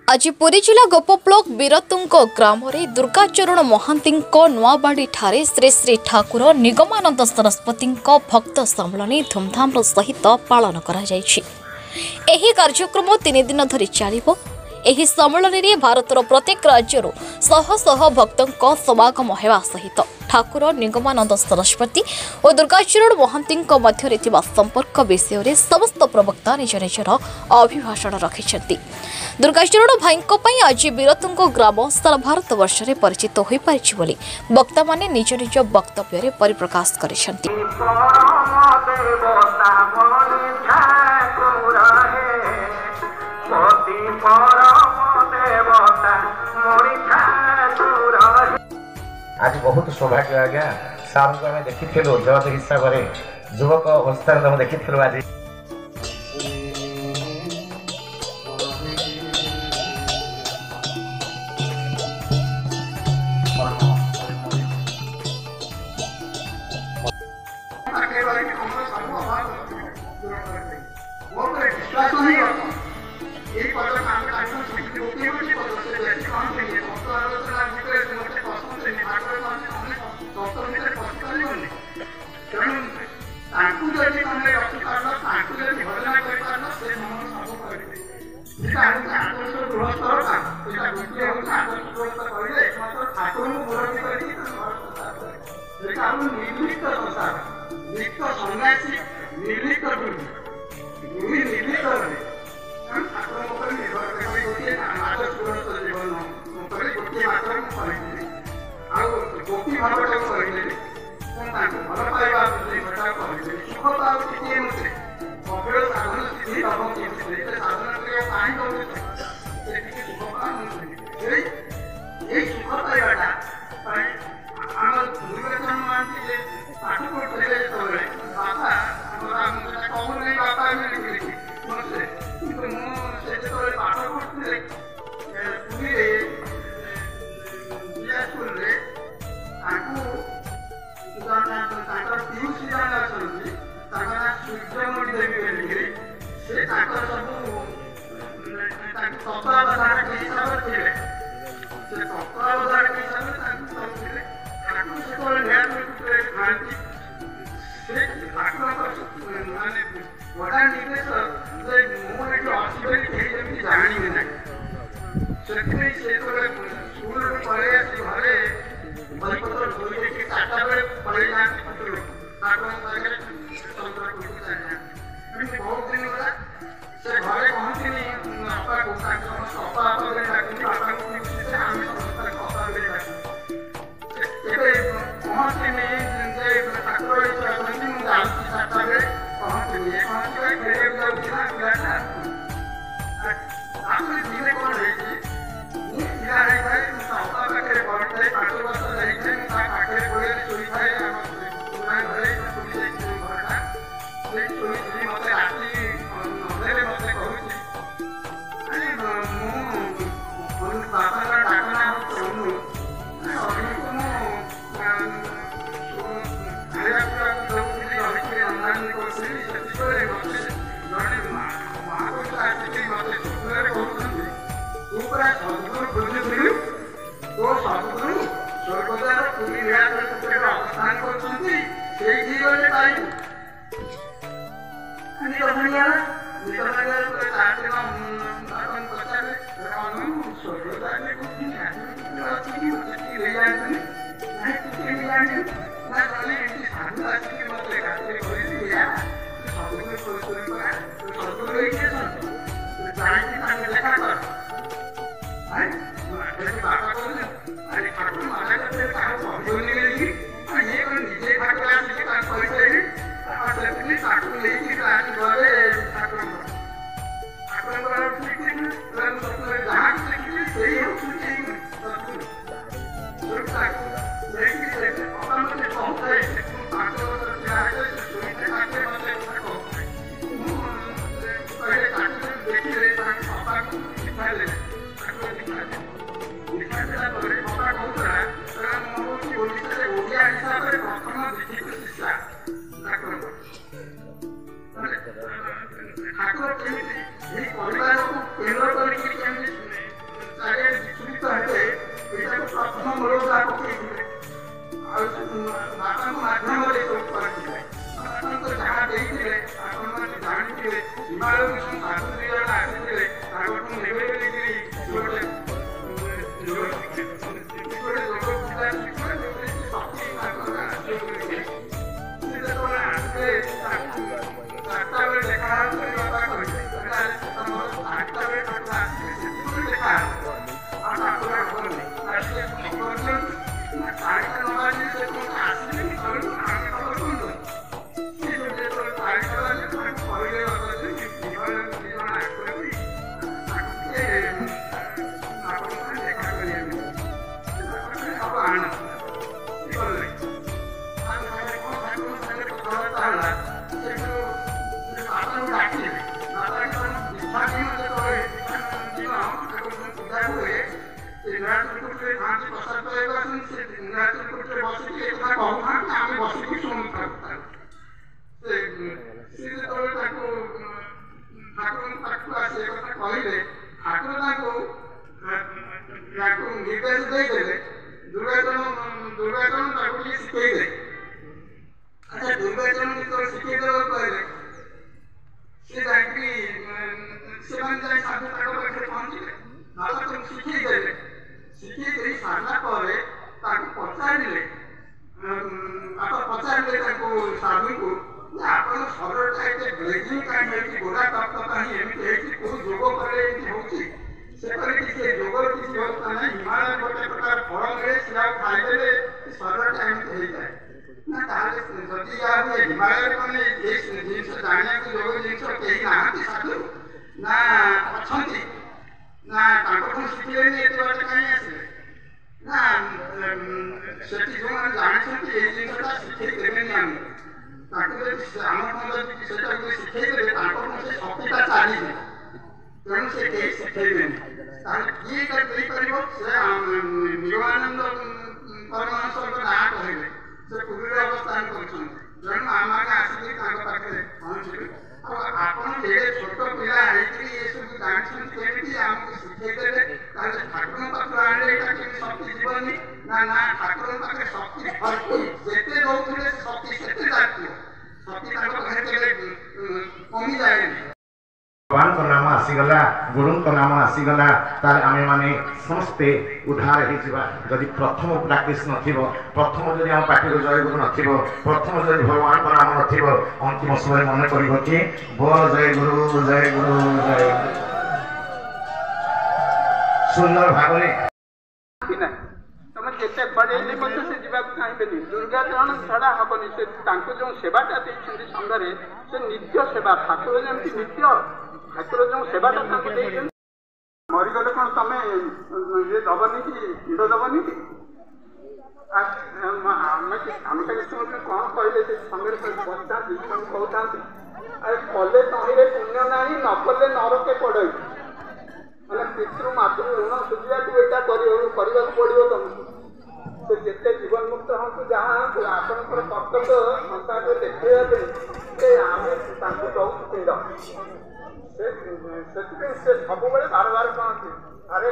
आज पुरी जिला गोप ब्लॉक बीरतुंग ग्राम दुर्गाचरण महांती नुआबाड़ी ठारे श्री श्री ठाकुर निगमानंद सरस्वती भक्त सम्मिलनी धूमधाम सहित पालन करा जायछि। एही कार्यक्रम 3 दिन धरी चलिबो। एही सम्मिलनी रे भारतर प्रत्येक राज्यरू शह शह भक्तों समागम हेबा सहित ठाकुर निगमानंद सरस्वती और दुर्गाचरण महांती मध्य संपर्क विषय में समस्त प्रवक्ता निज निजर अभिभाषण रखिंट। दुर्गाचरण भाई आज बीरतुंग ग्राम सारा भारत वर्ष में परिचित हो पारि वक्ता माने निज निज वक्तव्य परिप्रकाश करिसेंति। आज बहुत सौभाग्य आज्ञा सार को आम देखी जज हिसाब से युवक अवस्था देखी आज ठाकुर केन्द्र विचलित हेले प्रथम मूलता पकड़े माता माध्यम जहाँ देखते आपने जानते हिमालय मिशन साधु दुई जन निर्देश देदेले दुर्गाचरण शिखे अच्छा दुर्गाचरण शिखे कहले से जाकि से साधु पाखे पहुँचे नाटक शिखेदेले शिखे सारा पर पचारे पचारे साधु को आप शरीर ब्लेजिंग कहीं गोड़ा तप्त कहीं कौन जोग कले होगर किसी व्यवस्था ना हिमालय गोटे प्रकार फल मिले खाईदे शरीर एमती हो जाए ना जदि हिमालय मैंने जिन जाना जो जिन कहीं ना साधु ना अच्छा ना शिखे एत बात कहीं आसे ना से जो जानते ये जिनटा शिखे देवे आम शिखेदे शक्तिटा चली तेणु से कहीं शिखेबे किए निगमानंद परमहंस ना कहले से पुरी अवस्थान कर आम मैंने आसिक पाखे पहुँचलु आपड़ जे छोट पिला ये सब जानते आमको शिखेदे ठाकुर पाख आने शक्ति जीवनी ना ना ठाकुर पाखे शक्ति भरपूर जिते दौले शक्ति से शक्ति कमी जाए भगवान को नाम आसीगला गुरु को नाम आसीगला तार आमे माने समस्ते उद्धार हो जिबा जदि प्रथम प्रैक्टिस नथिबो प्रथम जदि हम पाठी को जय गुरु नथिबो प्रथम जदि भगवान को नाम नथिबो अंतिम समय मन करिवो कि बोल जय गुरु सुंदर भागले जिते बड़े से जावाक चाहिए दुर्गाचरण छड़ा हेनी से जो सेवाटा देखते संघरे से नित्य सेवा ठाकुर जमी नित्य ठाकुर जो सेवाटा मरीगले कौन तुम ये दबनी कि भिड़ दबनी कि आम कौन कहले संगे बच्चा कहता कले तहिरे पुण्य ना नकले नरके पड़े मैंने पितृ मातृ ऋण सुझा करने पड़ो तुमको से जिते जीवन मुक्त हूँ जहाँ आपण कर्तव्य संसार देखते आम दौर पिंड से सब बार बार कहते अरे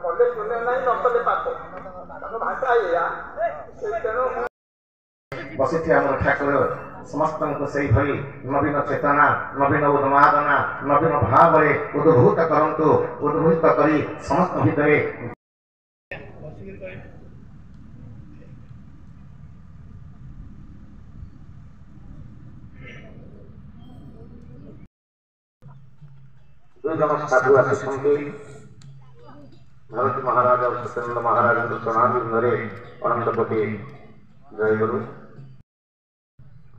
कले पुण्य ना नकले पाप भाषा या तेणु बसी आम ठाकुर समस्त से नवीन चेतना नवीन उन्मादना नवीन भाव उद्भूत करंतु उद्भूत करी समस्त भितर साधु आसुच्चंती भारती महाराज और सत्यानंद महाराज प्रणाम घरे अनंत कोटि जय गुरु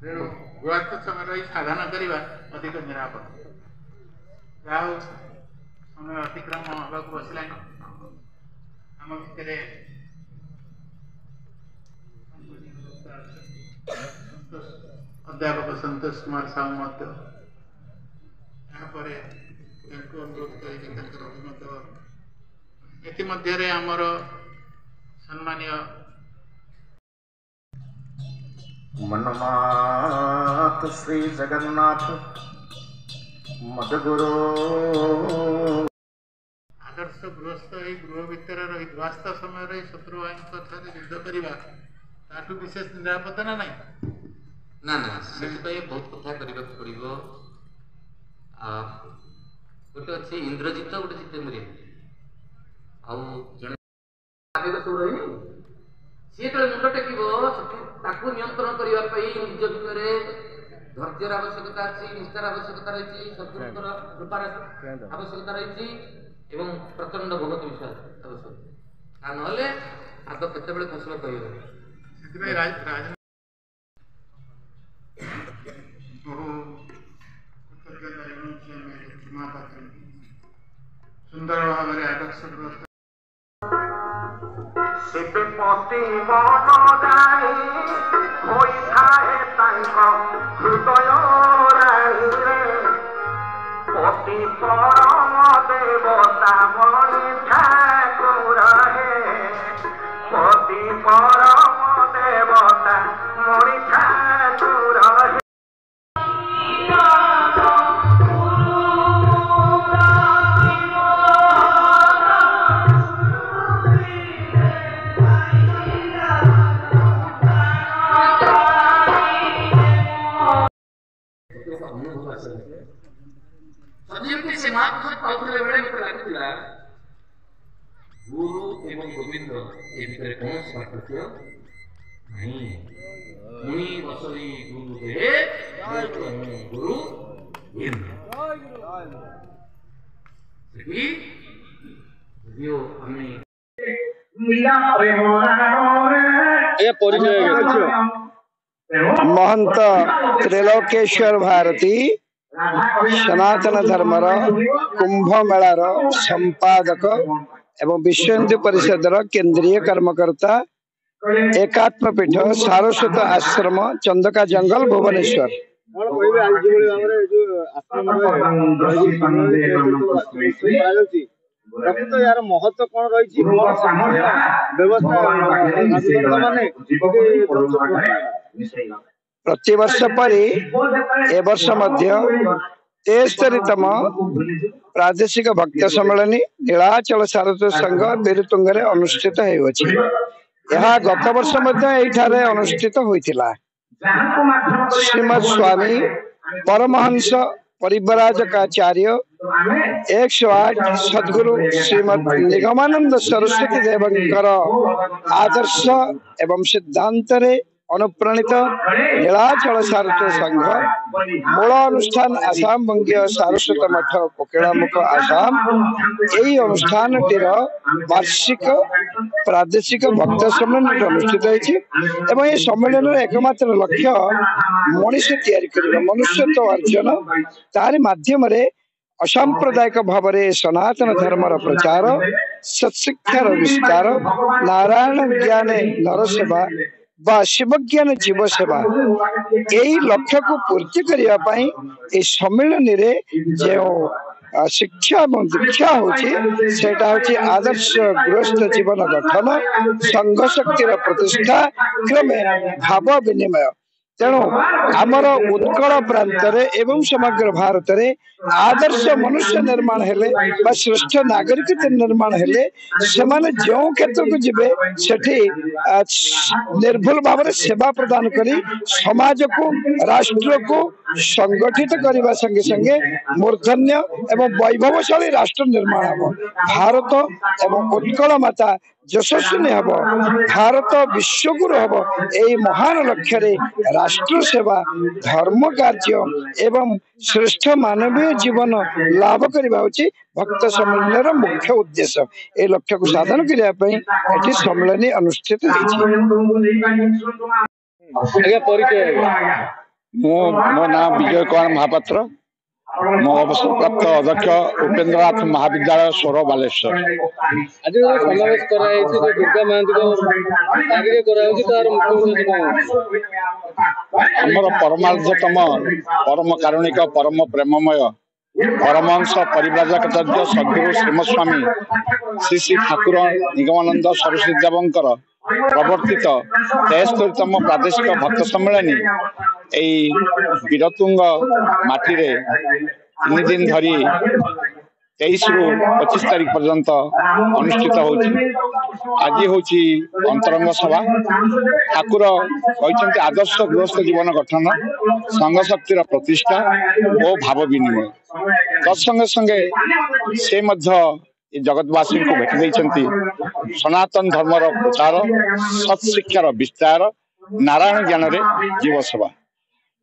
गुरुत्व समय रही साधना करवा अधिक निरापद जहा समय अतिक्रम होगा बसला आम भितर अध्यापक संतोष कुमार साहू अनुरोध आमर सम्मानीय मनमात श्री जगन्नाथ मदगुरु आदर्श ଗୃହସ୍ଥ ଏଇ ଗୃହ ଭିତରେ ରହି ଗୃହସ୍ଥ ସମୟରେ ଶତ୍ରୁ ଭାଇଙ୍କ ଠାରେ ଯୁଦ୍ଧ କରିବା ତାଠୁ ବିଶେଷ ନିରାପଦ ନା ନାହିଁ? ନା ନା ସେଥିପାଇଁ ବହୁତ କଥା କରିବାକୁ ପଡ଼ିବ। ଗୋଟେ ଅଛି ଇନ୍ଦ୍ରଜିତ, ଗୋଟେ ଜିତେନ୍ଦ୍ରିୟ। ଆଉ ଜଣେ ସବୁ ରହିନି, ସିଏ ଯେତେବେଳେ ମୁଣ୍ଡ ଟେକିବ ତାକୁ ନିୟନ୍ତ୍ରଣ କରିବା ପାଇଁ ନିଜ ଭିତରେ ଧୈର୍ଯ୍ୟର ଆବଶ୍ୟକତା ଅଛି, ନିଷ୍ଠାର ଆବଶ୍ୟକତା ରହିଛି, ଶତ୍ରୁଙ୍କର କୃପାର ଆବଶ୍ୟକତା ରହିଛି ଏବଂ ପ୍ରଚଣ୍ଡ ଭଗବତ ବିଶ୍ୱାସ ଆବଶ୍ୟକତା। ତା ନହେଲେ ଆଗ କେତେବେଳେ ଖସିବ କହିବ। ସେଥିପାଇଁ ବହୁ କୃତଜ୍ଞତା ଜଣାଉଛି ଆମେ ମହାପାତ୍ର ସୁନ୍ଦର ଭାବରେ ଆଦର୍ଶ ଶିବପତି ମନ ଯାଇ ହୋଇଥାଏ ତାଙ୍କ ହୃଦୟ ରାଣୀରେ ପତି ପରମ ଦେବତା ମଣି ଠାକୁର ହେ ପତି ପରମ ଦେବତା ମଣି ଠାକୁର ହେ। ଯେମିତି ସେ ମହାପୁରୁଷ ପାଉଥିଲା ବେଳେ ମତେ ଲାଗୁଥିଲା ଗୁରୁ ଏବଂ ଗୋବିନ୍ଦ ଏ ଭିତରେ କୌଣସି ପାର୍ଥକ୍ୟ ନାହିଁ। ମୁନି ବସଇ ଗୁରୁ ଦେହେ ଗୁରୁ महंत त्रिलोकेश्वर भारती सनातन धर्मर कुंभ मेलार संपादक एवं विश्व हिंदू परिषद केंद्रीय कर्मकर्ता एकात्म पीठ सारस्वत आश्रम चंदका जंगल भुवनेश्वर। यार महत्व कौन रही प्रति वर्ष परी ए वर्ष मध्य 73तम प्रादेशिक भक्त सम्मेलन नीलाचल सारस्वत संघ बिरुतुंग अनुष्ठित होउछि। यह गत वर्ष मध्य एठारे अनुष्ठित होइतिला। श्रीमद स्वामी परमहंस परिव्राजकाचार्य 108 सद्गुरु श्रीमद निगमानंद सरस्वती देवंकर आदर्श एवं सिद्धांत रे अनुप्राणित नीलाचल सारस्वत संघ मूल अनुष्ठान आसाम बंगीय सारस्वत मठ कोकिलामुख आसाम यही अनुष्ठान वार्षिक प्रादेशिक भक्त सम्मेलन अनुष्ठित होइछि एवं ये सम्मेलन एकमात्र लक्ष्य मनुष्य तैयारी करिबा मनुष्यत्व अर्जन तारि माध्यम रे असांप्रदायिक भाव में सनातन धर्मर प्रचार सत्शिक्षार विस्तार नारायण ज्ञान नर सेवा बा शिव ज्ञान जीव सेवा यही लक्ष्य को पूर्ति करने सम्मेलन रे जो शिक्षा और दीक्षा होची आदर्श गृहस्थ जीवन गठन संघ शक्तिर प्रतिष्ठा क्रमे भाव विनिमय। तेणु आमर उत्कल प्रांत एवं समग्र भारत रे आदर्श मनुष्य निर्माण हेले बा श्रेष्ठ नागरिक निर्माण हेले सेमाने जो क्षेत्र को जिबे सेठी निर्भुल भाव में सेवा प्रदान करी समाज को राष्ट्र को संगठित करने संगे संगे मूर्धन्य एवं वैभवशाली राष्ट्र निर्माण हम भारत एवं उत्कल माता यशस्विनी हम भारत विश्वगुरु हम यही महान लक्ष्य रे राष्ट्र सेवा धर्म कार्य एवं श्रेष्ठ मानवीय जीवन लाभ करने भक्त सम्मेलन मुख्य उद्देश्य ए लक्ष्य को साधन करने सम्मेलन अनुष्ठित मो नाम विजय कुमार महापात्र मो अवसर प्राप्त अध्यक्ष उपेन्द्रनाथ महाविद्यालय सोर बालेश्वर। आज समावेश दुर्गा आमर परमार्धतम परम कारुणिक परम प्रेममय परमहंस परिव्राजकाचार्य सद्गुरु श्रीमद स्वामी श्री श्री ठाकुर निगमानंद सरस्वती देवंकर प्रवर्तित 73तम प्रादेशिक भक्त सम्मेलन यही बीरतुंग माटी 3 दिन धरी 23 ରୁ 25 तारीख पर्यंत अनुष्ठित होची। आज होची अंतरंग सभा। ठाकुर कहते आदर्श गृहस्थ जीवन गठन, संघ शक्तिर प्रतिष्ठा और भाव विनिमय। तत्संगे संगे से जगतवासी को भेट देइछंती सनातन धर्मर प्रचार, सत्शिक्षार विस्तार, नारायण ज्ञान रे जीव सेवा।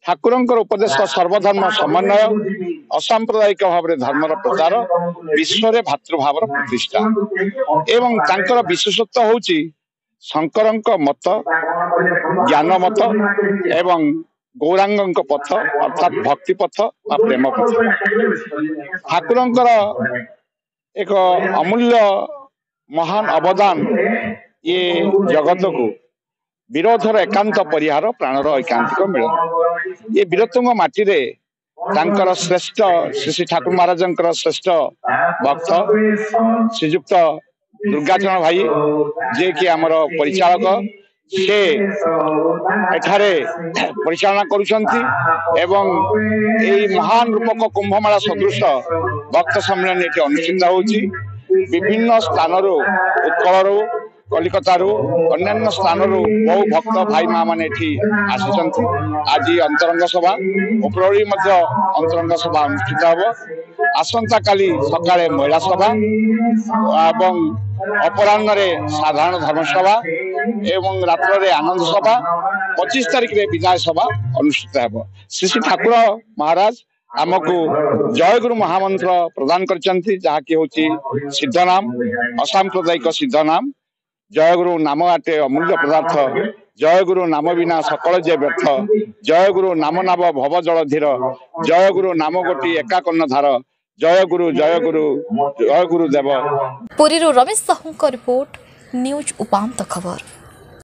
ठाकुरंकर उपदेश सर्वधर्म समन्वय, असांप्रदायिक भाव धर्मर प्रचार, विश्व रे भातृभावर प्रतिष्ठा एवं तांकर विशेषत्व होची शंकरंक मत, ज्ञान मत एवं गौरांगंक पथ अर्थात भक्ति पथ व प्रेम पथ। ठाकुरंकर एक अमूल्य महान अवदान ये जगत को विरोधर एकांत परिहार, प्राणर ऐकांतिक मिलन। ये वीरतुंग माटी रे तांकर श्रेष्ठ श्री ठाकुर महाराजंकर श्रेष्ठ भक्त श्रीजुक्त दुर्गाचरण भाई जे कि आमर परिचालक से एठारे परिचालना करुछंती एवं एई महान रूपक कुंभमेला सदृश भक्त सम्मेलन एठी अनुष्ठित होची। विभिन्न स्थानरू उत्कलरू कलिकतारू अन्य स्थानरू बहु भक्त भाई माँ माने एठी आसिछंती। आज अंतरंग सभा उपरओली मध्य अंतरंग सभा अनुष्ठित हबो। आसंता काली सकाळे महिला सभा एवं अपराह्न रे साधारण धर्म सभा एवं रात्र रे आनंद सभा, 25 तारीख रे विदाय सभा अनुष्ठित हबो। श्री श्री ठाकुर महाराज आमको जय गुरु महामंत्र प्रदान करचंती, जहा कि होची सिद्ध नाम, असांप्रदायिक सिद्ध नाम। जय गुरु नाम आटे अमूल्य पदार्थ, जय गुरु नाम बिना सकल जे व्यर्थ, जय गुरु नाम नाम भव जल धीर, जय गुरु नाम गोटी एका कर्ण धार, जय गुरु जय गुरु जय गुरु देव। पुरी रमेश साहू रिपोर्ट, न्यूज उपांत खबर।